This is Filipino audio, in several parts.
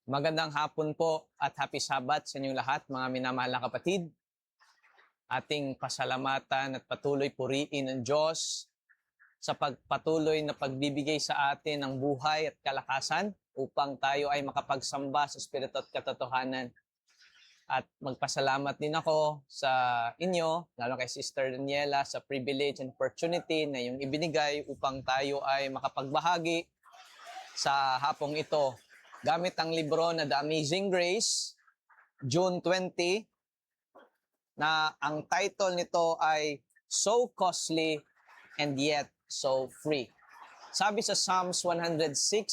Magandang hapon po at happy Sabbath sa inyong lahat, mga minamahal na kapatid. Ating pasalamatan at patuloy puriin ng Diyos sa pagpatuloy na pagbibigay sa atin ng buhay at kalakasan upang tayo ay makapagsamba sa Espiritu at katotohanan. At magpasalamat din ako sa inyo, lalo kay Sister Daniela, sa privilege and opportunity na yung ibinigay upang tayo ay makapagbahagi sa hapong ito gamit ang libro na The Amazing Grace, June 20, na ang title nito ay So Costly and Yet So Free. Sabi sa Psalms 106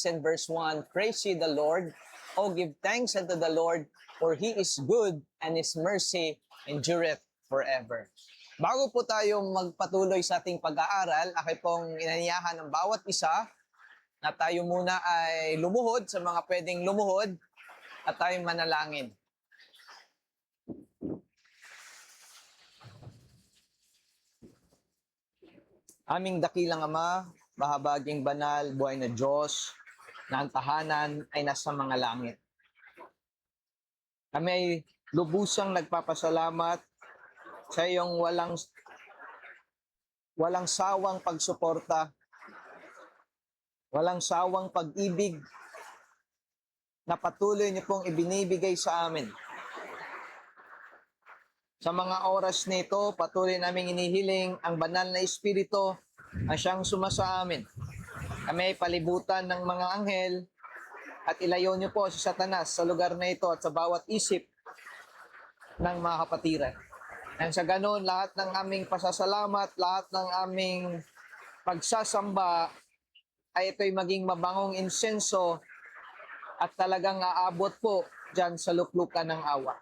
and verse 1, Praise ye the Lord, O give thanks unto the Lord, for He is good and His mercy endureth forever. Bago po tayo magpatuloy sa ating pag-aaral, ako'y pong inanyahan ng bawat isa na tayo muna ay lumuhod sa mga pwedeng lumuhod at tayo manalangin. Aming dakilang Ama, mahabaging banal, buhay na Diyos, na ang tahanan ay nasa mga langit. Kami ay lubusang nagpapasalamat sa iyong walang sawang pagsuporta, walang sawang pag-ibig na patuloy niyo pong ibinibigay sa amin. Sa mga oras nito, patuloy naming inihiling ang banal na Espiritu na siyang sumasa amin. Kami ay palibutan ng mga anghel at ilayo niyo po si Satanas sa lugar na ito at sa bawat isip ng mga kapatiran. Nang sa ganon, lahat ng aming pasasalamat, lahat ng aming pagsasamba ay ito'y maging mabangong insenso at talagang aabot po dyan sa luklukan ng awa.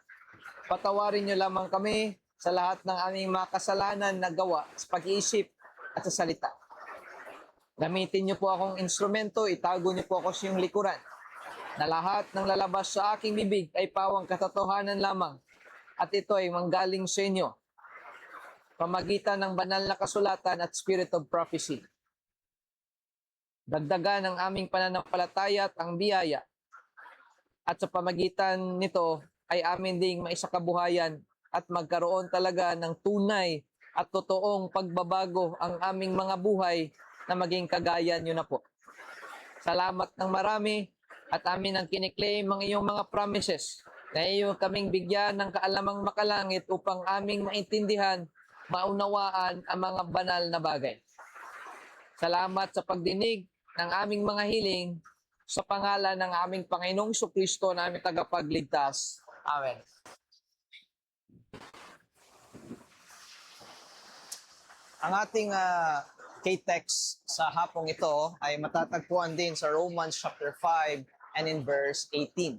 Patawarin niyo lamang kami sa lahat ng aming mga kasalanan na gawa sa pag-iisip at sa salita. Gamitin niyo po akong instrumento, itago niyo po ako sa iyong likuran, na lahat ng lalabas sa aking bibig ay pawang katotohanan lamang at ito ay manggaling sa inyo, pamagitan ng banal na kasulatan at spirit of prophecy. Dagdagan ang aming pananampalataya at ang biyaya. At sa pamagitan nito ay amin ding maisakabuhayan at magkaroon talaga ng tunay at totoong pagbabago ang aming mga buhay na maging kagaya nyo na po. Salamat ng marami at amin ang kiniklaim ang iyong mga promises na iyo kaming bigyan ng kaalamang makalangit upang aming maintindihan, maunawaan ang mga banal na bagay. Salamat sa pagdinig ng aming mga hiling sa pangalan ng aming Panginoong Jesucristo na aming tagapagligtas. Amen. Ang ating K-text sa hapong ito ay matatagpuan din sa Romans chapter 5 and in verse 18.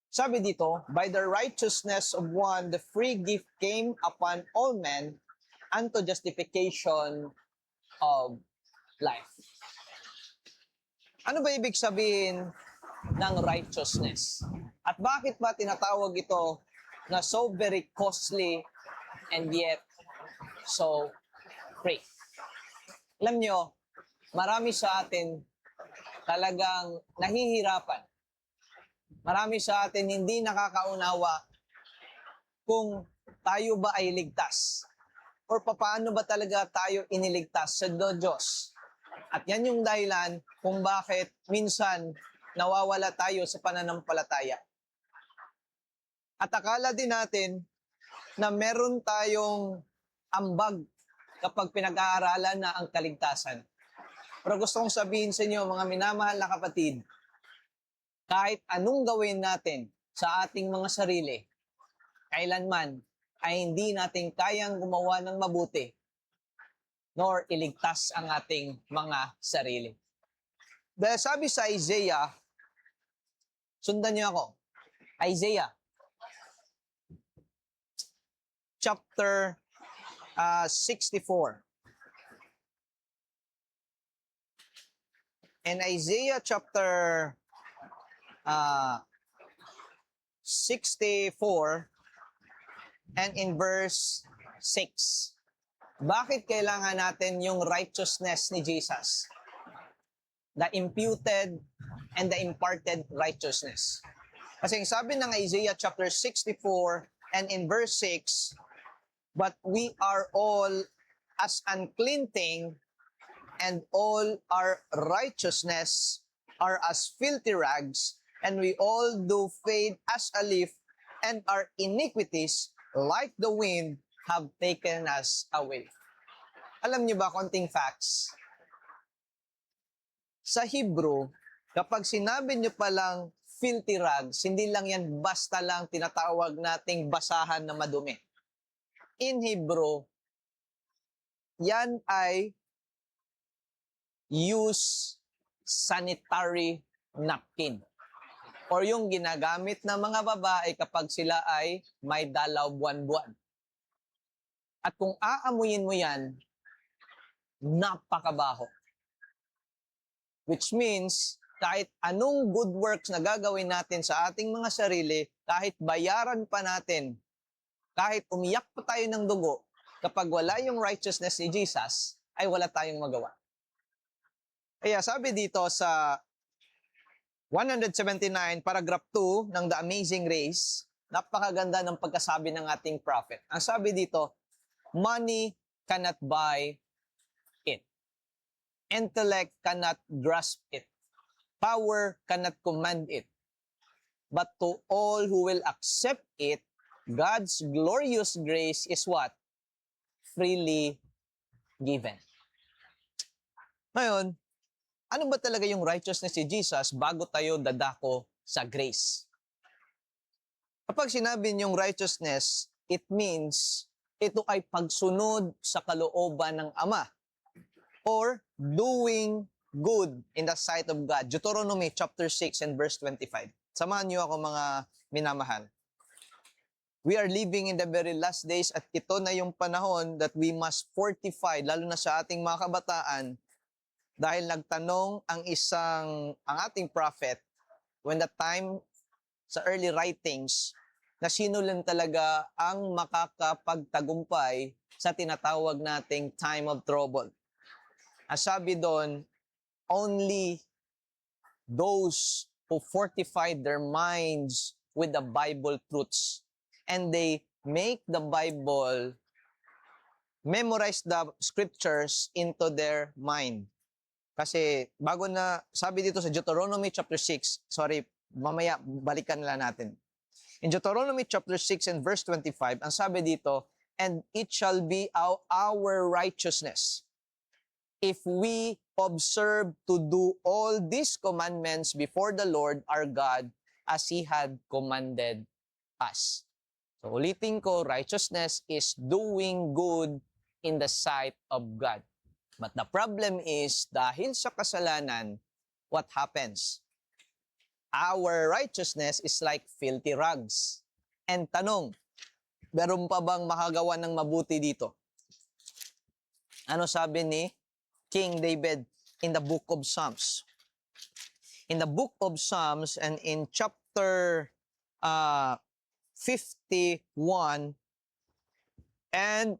Sabi dito, By the righteousness of one, the free gift came upon all men unto justification of life. Ano ba ibig sabihin ng righteousness? At bakit ba tinatawag ito na so very costly and yet so free? Alam nyo, marami sa atin talagang nahihirapan. Marami sa atin hindi nakakaunawa kung tayo ba ay ligtas or paano ba talaga tayo iniligtas sa Diyos. At yan yung dahilan kung bakit minsan nawawala tayo sa pananampalataya. At akala din natin na meron tayong ambag kapag pinag-aaralan na ang kaligtasan. Pero gusto kong sabihin sa inyo, mga minamahal na kapatid, kahit anong gawin natin sa ating mga sarili, kailanman ay hindi natin kayang gumawa ng mabuti nor iligtas ang ating mga sarili. Dahil sabi sa Isaiah, sundan niyo ako, Isaiah chapter 64. And Isaiah chapter 64 and in verse 6. Bakit kailangan natin yung righteousness ni Jesus? The imputed and the imparted righteousness. Kasi sabi ng Isaiah chapter 64 and in verse 6, but we are all as unclean thing, and all our righteousness are as filthy rags, and we all do fade as a leaf, and our iniquities, like the wind, have taken us away. Alam niyo ba, konting facts? Sa Hebrew, kapag sinabi niyo palang filthy rags, hindi lang yan basta lang tinatawag nating basahan na madumi. In Hebrew, yan ay use sanitary napkin. Or yung ginagamit ng mga babae kapag sila ay may dalaw buwan-buwan. At kung aamuyin mo yan, napakabaho. Which means, kahit anong good works na gagawin natin sa ating mga sarili, kahit bayaran pa natin, kahit umiyak pa tayo ng dugo, kapag wala yung righteousness ni Jesus, ay wala tayong magawa. Kaya sabi dito sa 179, paragraph 2 ng The Amazing Grace, napakaganda ng pagkasabi ng ating prophet. Ang sabi dito, money cannot buy it. Intellect cannot grasp it. Power cannot command it. But to all who will accept it, God's glorious grace is what? Freely given. Ngayon, ano ba talaga yung righteousness ni Jesus bago tayo dadako sa grace? Kapag sinabi niyong righteousness, it means ito ay pagsunod sa kalooban ng Ama or doing good in the sight of God. Deuteronomy chapter 6 and verse 25. Samahan niyo ako mga minamahal. We are living in the very last days at ito na yung panahon that we must fortify, lalo na sa ating mga kabataan, dahil nagtanong ang ating prophet when the time sa early writings na sino lang talaga ang makakapagtagumpay sa tinatawag nating time of trouble. Ang sabi doon, only those who fortified their minds with the Bible truths and they make the Bible, memorize the scriptures into their mind. Kasi bago na, sabi dito sa Deuteronomy chapter 6, mamaya balikan nila natin. In Deuteronomy chapter 6 and verse 25, ang sabi dito, and it shall be our righteousness if we observe to do all these commandments before the Lord our God as He had commanded us. So ulitin ko, righteousness is doing good in the sight of God. But the problem is, dahil sa kasalanan, what happens? Our righteousness is like filthy rags. And tanong, meron pa bang makagawa ng mabuti dito? Ano sabi ni King David in the book of Psalms? In the book of Psalms and in chapter 51 and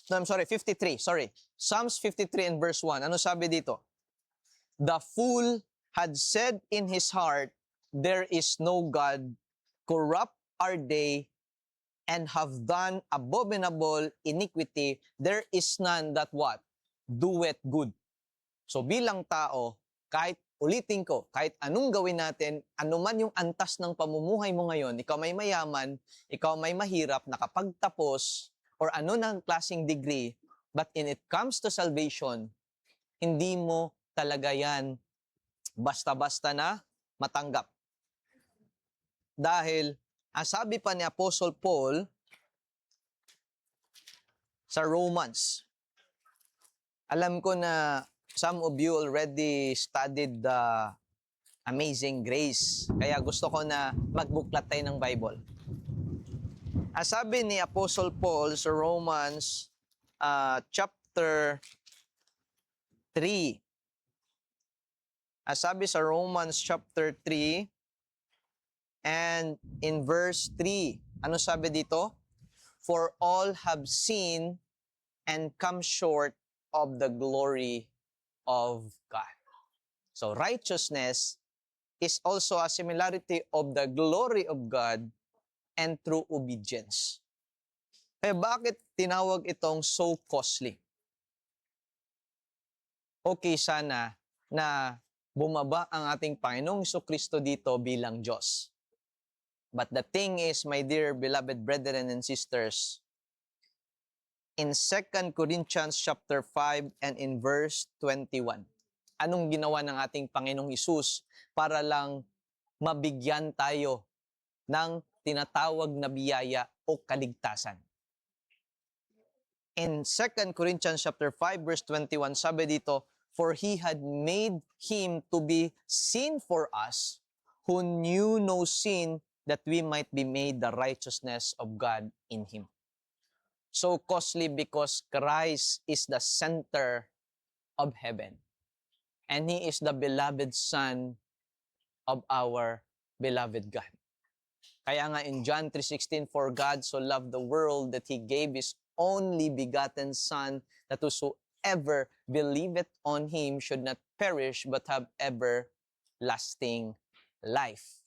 53, Psalms 53 and verse 1. Ano sabi dito? The fool had said in his heart, there is no God, corrupt are they, and have done abominable iniquity, there is none that what? Doeth good. So bilang tao, kahit ulitin ko, kahit anong gawin natin, anuman yung antas ng pamumuhay mo ngayon, ikaw may mayaman, ikaw may mahirap, nakapagtapos, or ano ng klaseng degree, but in it comes to salvation, hindi mo talaga yan basta-basta na matanggap. Dahil, ang sabi pa ni Apostle Paul sa Romans, alam ko na some of you already studied the Amazing Grace, kaya gusto ko na magbuklat tayo ng Bible. Ang sabi ni Apostle Paul sa Romans chapter 3. Ang sabi sa Romans chapter 3 and in verse 3. Ano sabi dito? For all have sinned and come short of the glory of God. So righteousness is also a similarity of the glory of God and true obedience. Kaya bakit tinawag itong so costly? Okay sana na bumaba ang ating Panginoong Jesucristo dito bilang Diyos. But the thing is, my dear beloved brethren and sisters, in 2 Corinthians chapter 5 and in verse 21, anong ginawa ng ating Panginoong Hesus para lang mabigyan tayo ng tinatawag na biyaya o kaligtasan? In 2 Corinthians chapter 5 verse 21, sabi dito, "For he had made him to be sin for us, who knew no sin, that we might be made the righteousness of God in him." So costly because Christ is the center of heaven. And He is the beloved Son of our beloved God. Kaya nga in John 3:16, "For God so loved the world that He gave His only begotten Son, that whosoever believeth on Him should not perish but have everlasting life."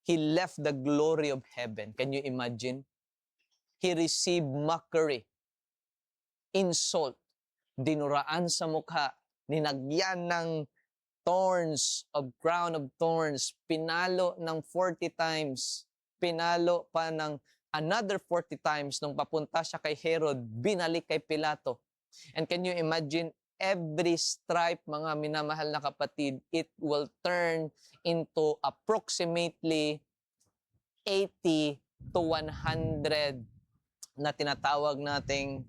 He left the glory of heaven. Can you imagine? He received mockery, insult, dinuraan sa mukha, ninagyan ng crown of thorns, pinalo ng 40 times, pinalo pa ng another 40 times nung papunta siya kay Herod, binalik kay Pilato. And can you imagine, every stripe, mga minamahal na kapatid, it will turn into approximately 80 to 100 na tinatawag nating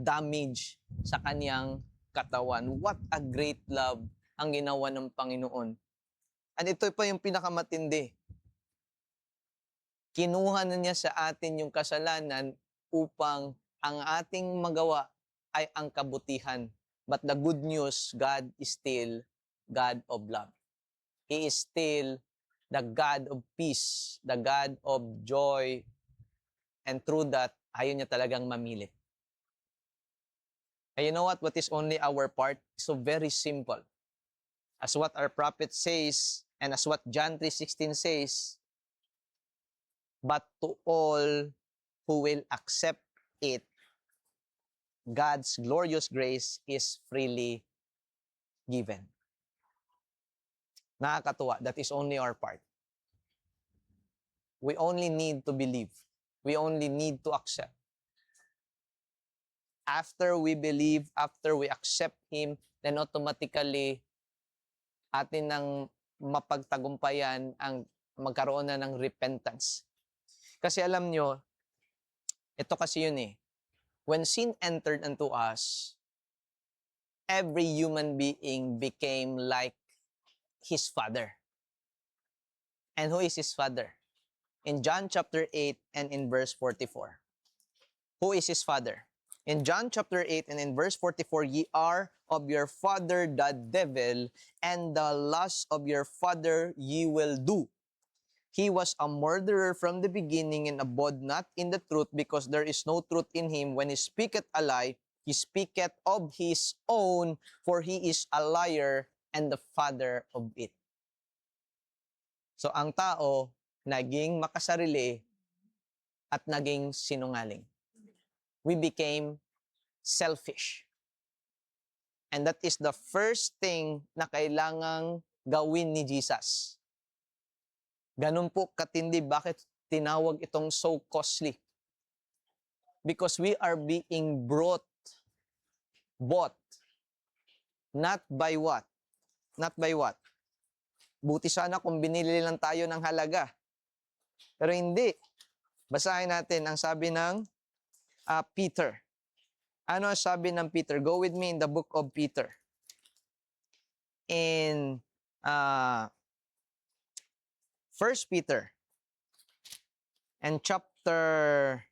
damage sa kanyang katawan. What a great love ang ginawa ng Panginoon. At ito pa yung pinakamatindi. Kinuha na niya sa atin yung kasalanan upang ang ating magawa ay ang kabutihan. But the good news, God is still God of love. He is still the God of peace, the God of joy, and through that, ayaw niya talagang mamili. And you know what? What is only our part? So very simple. As what our prophet says, and as what John 3:16 says, "But to all who will accept it, God's glorious grace is freely given." Nakakatuwa. That is only our part. We only need to believe. We only need to accept. After we believe, after we accept Him, then automatically, atin nang mapagtagumpayan ang magkaroon na ng repentance. Kasi alam nyo, ito kasi yun eh. When sin entered into us, every human being became like his father. And who is his father? In John chapter 8 and in verse 44. Who is his father? In John chapter 8 and in verse 44, "Ye are of your father the devil, and the lust of your father ye will do. He was a murderer from the beginning and abode not in the truth, because there is no truth in him. When he speaketh a lie, he speaketh of his own, for he is a liar and the father of it." So ang tao, naging makasarili at naging sinungaling. We became selfish. And that is the first thing na kailangang gawin ni Jesus. Ganun po katindi, bakit tinawag itong so costly? Because we are being bought. Not by what? Not by what? Buti sana kung binili lang tayo ng halaga. Pero hindi. Basahin natin ang sabi ng Peter. Ano ang sabi ng Peter? Go with me in the book of Peter. In 1 Peter and chapter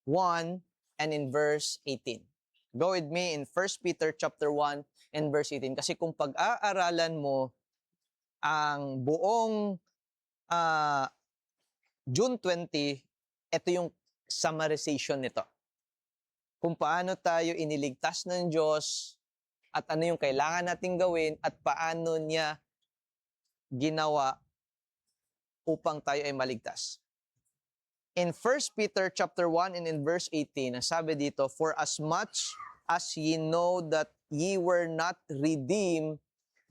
1 and in verse 18. Go with me in 1 Peter chapter 1 and verse 18. Kasi kung pag-aaralan mo ang buong June 20, ito yung summarization nito. Kung paano tayo iniligtas ng Diyos at ano yung kailangan nating gawin at paano niya ginawa upang tayo ay maligtas. In 1 Peter chapter 1 and in verse 18, ang sabi dito, "For as much as ye know that ye were not redeemed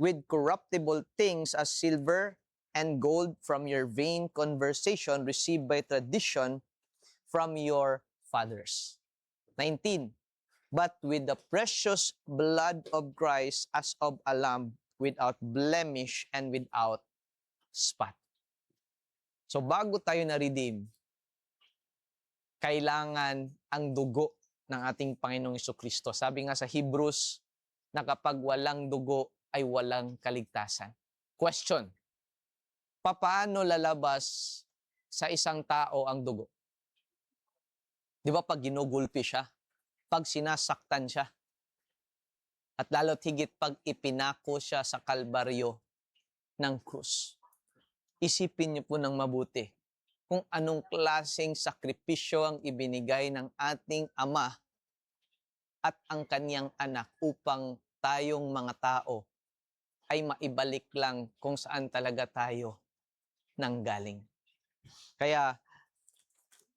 with corruptible things as silver and gold from your vain conversation received by tradition from your fathers." 19, "But with the precious blood of Christ as of a lamb without blemish and without spot." So bago tayo na-redeem, kailangan ang dugo ng ating Panginoong Jesucristo. Sabi nga sa Hebrews na kapag walang dugo ay walang kaligtasan. Question, paano lalabas sa isang tao ang dugo? Di ba pag ginugulpi siya? Pag sinasaktan siya? At lalo't higit pag ipinako siya sa kalbaryo ng krus. Isipin niyo po ng mabuti kung anong klaseng sakripisyo ang ibinigay ng ating Ama at ang kaniyang anak upang tayong mga tao ay maibalik lang kung saan talaga tayo nanggaling. Kaya,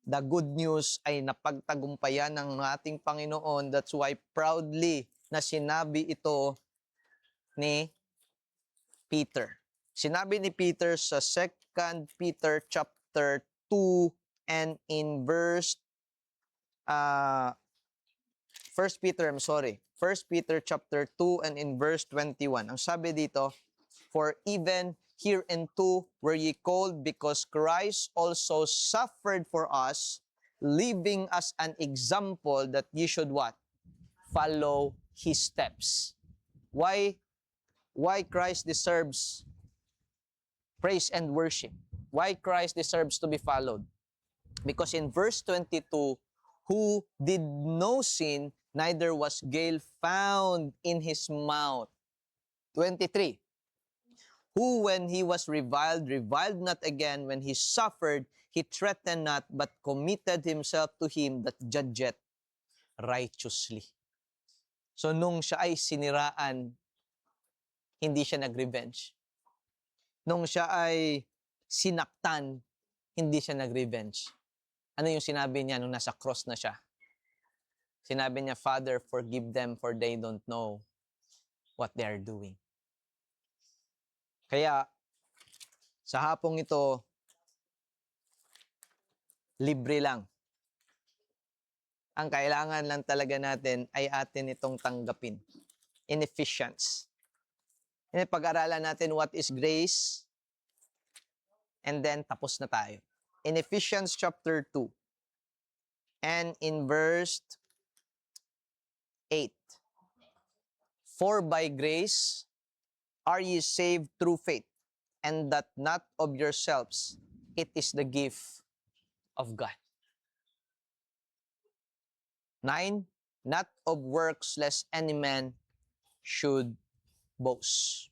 the good news ay napagtagumpayan ng ating Panginoon. That's why proudly na sinabi ito ni Peter. Sinabi ni Peter sa 2 Peter chapter 2 and in verse 1 Peter chapter 2 and in verse 21. Ang sabi dito, "For even hereunto were ye called, because Christ also suffered for us, leaving us an example that ye should" what? "Follow his steps." Why Christ deserves praise and worship? Why Christ deserves to be followed? Because in verse 22, "Who did no sin, neither was guile found in his mouth." 23, "Who when he was reviled, reviled not again. When he suffered, he threatened not, but committed himself to him that judgeth righteously." So nung siya ay siniraan, hindi siya nag-revenge. Nung siya ay sinaktan, hindi siya nag-revenge. Ano yung sinabi niya nung nasa cross na siya? Sinabi niya, "Father, forgive them for they don't know what they are doing." Kaya, sa hapong ito, libre lang. Ang kailangan lang talaga natin ay atin itong tanggapin. In Ephesians. Pag-aralan natin what is grace, and then tapos na tayo. In Ephesians chapter 2, and in verse 8, "For by grace are ye saved through faith, and that not of yourselves, it is the gift of God." 9, "Not of works, lest any man should boast."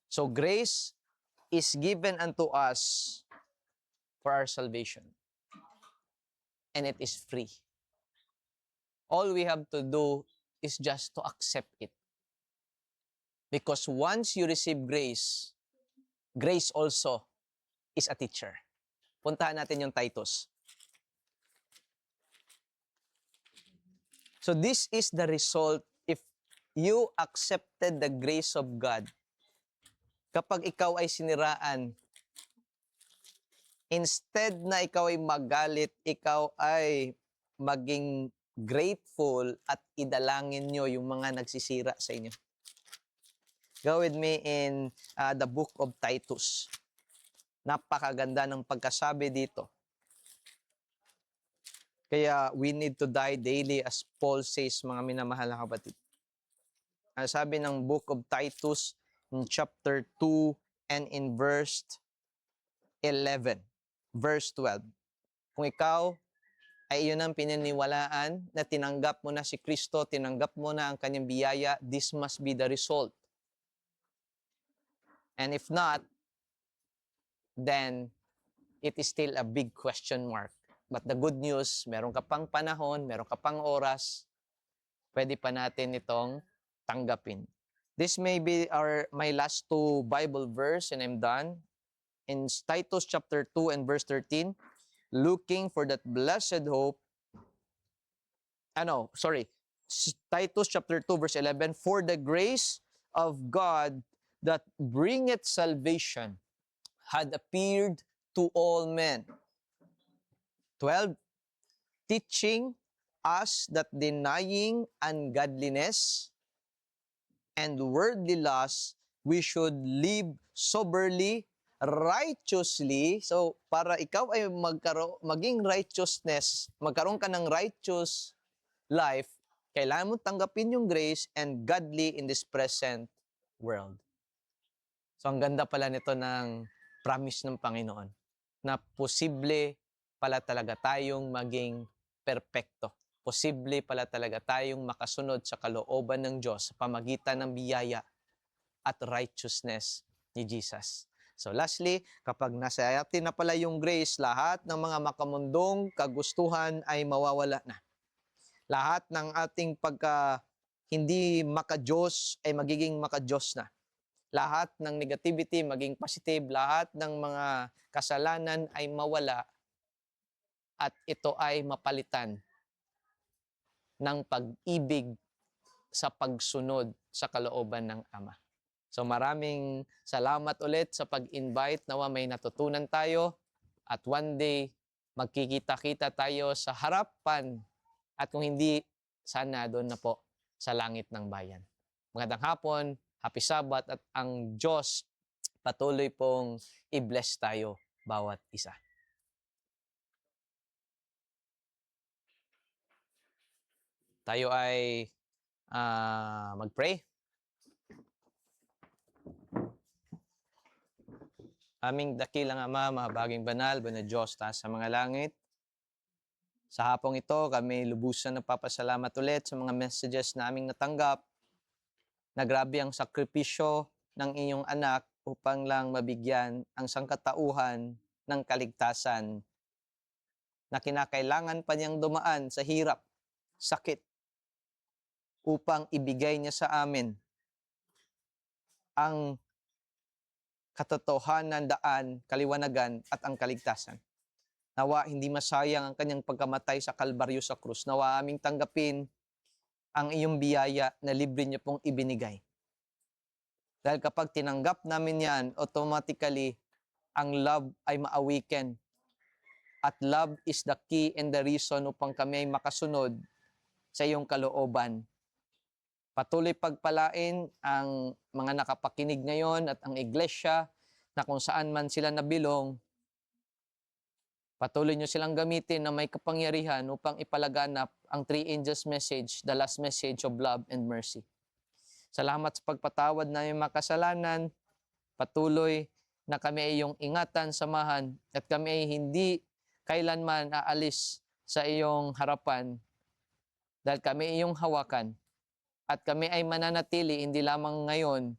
So grace is given unto us for our salvation. And it is free. All we have to do is just to accept it. Because once you receive grace, grace also is a teacher. Puntahan natin yung Titus. So this is the result if you accepted the grace of God. Kapag ikaw ay siniraan, instead na ikaw ay magalit, ikaw ay maging grateful at idalangin nyo yung mga nagsisira sa inyo. Go with me in the book of Titus. Napakaganda ng pagkasabi dito. Kaya we need to die daily as Paul says, mga minamahal na kapatid. Ang sabi ng book of Titus in chapter 2 and in verse 11, verse 12. Kung ikaw ay iyon ang pininiwalaan na tinanggap mo na si Kristo, tinanggap mo na ang kanyang biyaya, this must be the result. And if not, then it is still a big question mark. But the good news, meron ka pang panahon, meron ka pang oras, pwede pa natin itong tanggapin. This may be my last two Bible verse and I'm done. In Titus chapter 2 and verse 13, looking for that blessed hope. Titus chapter 2 verse 11, for the grace of God that bringeth salvation had appeared to all men. 12, teaching us that denying ungodliness and worldly lust, we should live soberly, righteously. So, para ikaw ay maging righteousness, magkaroon ka ng righteous life, kailangan mo tanggapin yung grace and godly in this present world. So, ang ganda pala nito ng promise ng Panginoon na posible pala talaga tayong maging perpekto. Posible pala talaga tayong makasunod sa kalooban ng Diyos sa pamagitan ng biyaya at righteousness ni Jesus. So lastly, kapag nasa atin na pala yung grace, lahat ng mga makamundong kagustuhan ay mawawala na. Lahat ng ating hindi maka-Diyos ay magiging maka-Diyos na. Lahat ng negativity maging positive, lahat ng mga kasalanan ay mawala at ito ay mapalitan ng pag-ibig sa pagsunod sa kalooban ng Ama. So maraming salamat ulit sa pag-invite. Nawa may natutunan tayo at one day magkikita-kita tayo sa harapan at kung hindi, sana doon na po sa langit ng bayan. Magandang hapon, happy Sabbath at ang Diyos patuloy pong i-bless tayo bawat isa. Tayo ay mag-pray. Aming dakilang Ama, mahabaging banal, banal Diyos, taas sa mga langit. Sa hapong ito, kami lubusan nagpapasalamat ulit sa mga messages na aming natanggap na grabe ang sakripisyo ng inyong anak upang lang mabigyan ang sangkatauhan ng kaligtasan na kinakailangan pa niyang dumaan sa hirap, sakit, upang ibigay niya sa amin ang katotohanan, daan, kaliwanagan at ang kaligtasan. Nawa hindi masayang ang kanyang pagkamatay sa Kalbaryo sa krus. Nawa aming tanggapin ang iyong biyaya na libre niyo pong ibinigay. Dahil kapag tinanggap namin yan, automatically, ang love ay ma-awaken. At love is the key and the reason upang kami ay makasunod sa iyong kalooban. Patuloy pagpalain ang mga nakapakinig ngayon at ang iglesia na kung saan man sila nabilong, patuloy nyo silang gamitin na may kapangyarihan upang ipalaganap ang three angels message, the last message of love and mercy. Salamat sa pagpatawad na yung makasalanan. Patuloy na kami ay iyong ingatan, samahan, at kami ay hindi kailanman aalis sa iyong harapan dahil kami ay iyong hawakan. At kami ay mananatili hindi lamang ngayon,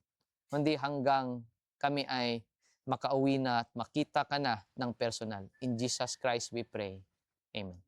kundi hanggang kami ay makauwi na at makita ka na ng personal. In Jesus Christ we pray. Amen.